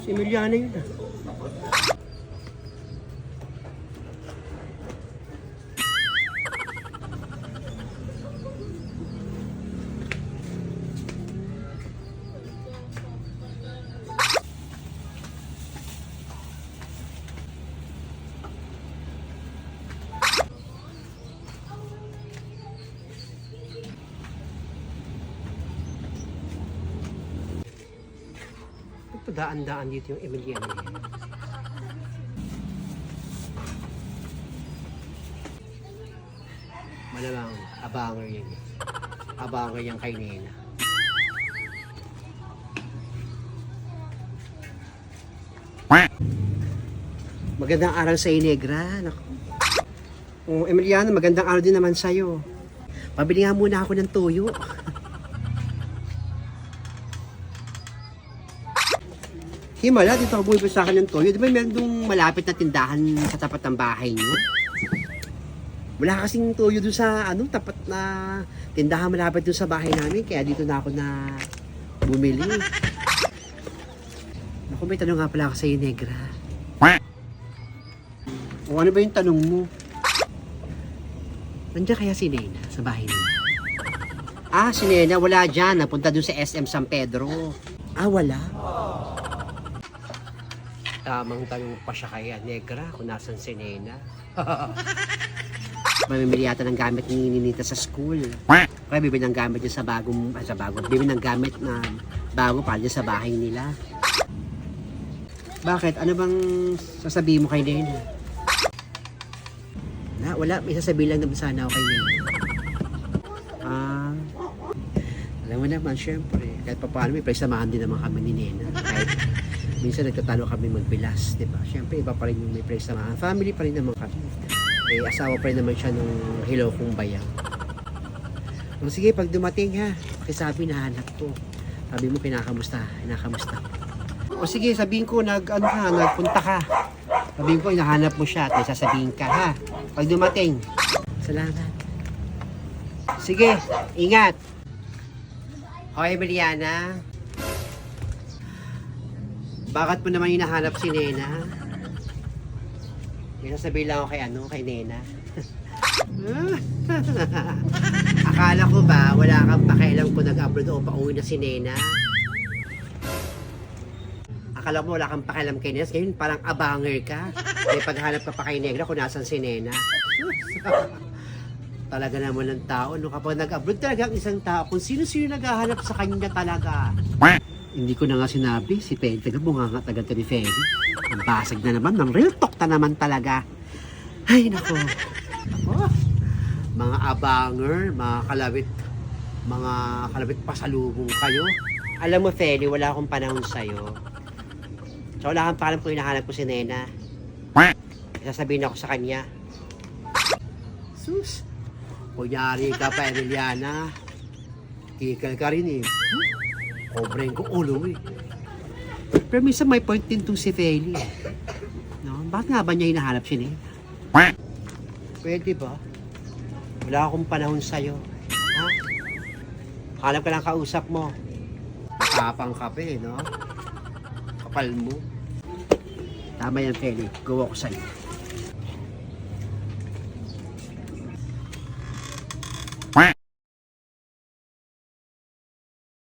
Si Emiliana yun ah. Daan-daan dito yung Emiliana yan. Malamang abangar yan. Abangar yan kay Nena. Magandang araw sa iyo, Negra. Naku. Oh, Emiliana, magandang araw din naman sa'yo. Pabili nga muna ako ng tuyo. Himala, dito ako bumibili sa akin ng toyo. Di ba meron dong malapit na tindahan sa tapat ng bahay niyo? Wala kasing toyo doon sa tapat na tindahan malapit doon sa bahay namin. Kaya dito na ako na bumili. Naku, may tanong nga pala ako sa iyo, Negra. O ano ba yung tanong mo? Nandiyan kaya si Nena sa bahay niya? Ah, si Nena, wala dyan. Napunta doon sa SM San Pedro. Ah, wala? Tamang tanong pa siya kaya, Negra, kung nasan si Nena. Mamimili yata ng gamit ni Ninita sa school. Kaya bibili ng gamit niya bibili ng gamit na bago para sa bahay nila. Bakit? Ano bang sasabihin mo kay Nena? Wala, may sasabihin lang naman sana ako kay Nena. Alam mo naman, syempre, kahit pa paano may pagsamahan din naman kami ni Nena. Kahit minsan nagtatalo kami magbilas, di ba? Siyempre, iba pa rin yung may place samahan. Family pa rin naman kami. Eh, asawa pa rin naman siya nung hello kong bayang. O sige, pag dumating ha, pakisabi nahanap ko. Sabi mo, kinakamusta. O sige, sabihin ko, nagpunta ka. Sabihin ko, hinahanap mo siya at sasabihin ka ha. Pag dumating. Salamat. Sige, ingat. Okay, Emiliana. Bakit mo naman hinahanap si Nena? May sasabihin lang ako kay Nena. Akala ko ba wala kang pakialam kung nag-abroad o pauwi na si Nena? Akala mo wala kang pakialam kay Nena? Ngayon parang abanger ka. May paghanap ka pa kay Negra kung nasan si Nena. Talaga naman ng tao. No? Kapag nag-abroad talaga ang isang tao, kung sino-sino naghahanap sa kanya talaga. Hindi ko na nga sinabi, si Penny taga bunga nga taga Teriferi. Ang basag na naman, ng real talk na naman talaga. Ay, nako. Mga abanger, mga kalawit pasalubong kayo. Alam mo, Feli, wala akong panahon sa'yo. So, wala kang pakalam kung hinahanap ko si Nena. Sasabihin ako sa kanya. Sus, kunyari ka pa, Emiliana. Kikal ka rin eh. Obreng ko ulo eh. Pero minsan may point din tong si Feli. No? Bakit nga ba niya hinahanap siya niya? Pwede ba? Wala akong panahon sa'yo. Ha? Hanap ka lang kausap mo. Matapang ka pa eh, no? Kapal mo. Tama yan, Feli. Go ako sa'yo.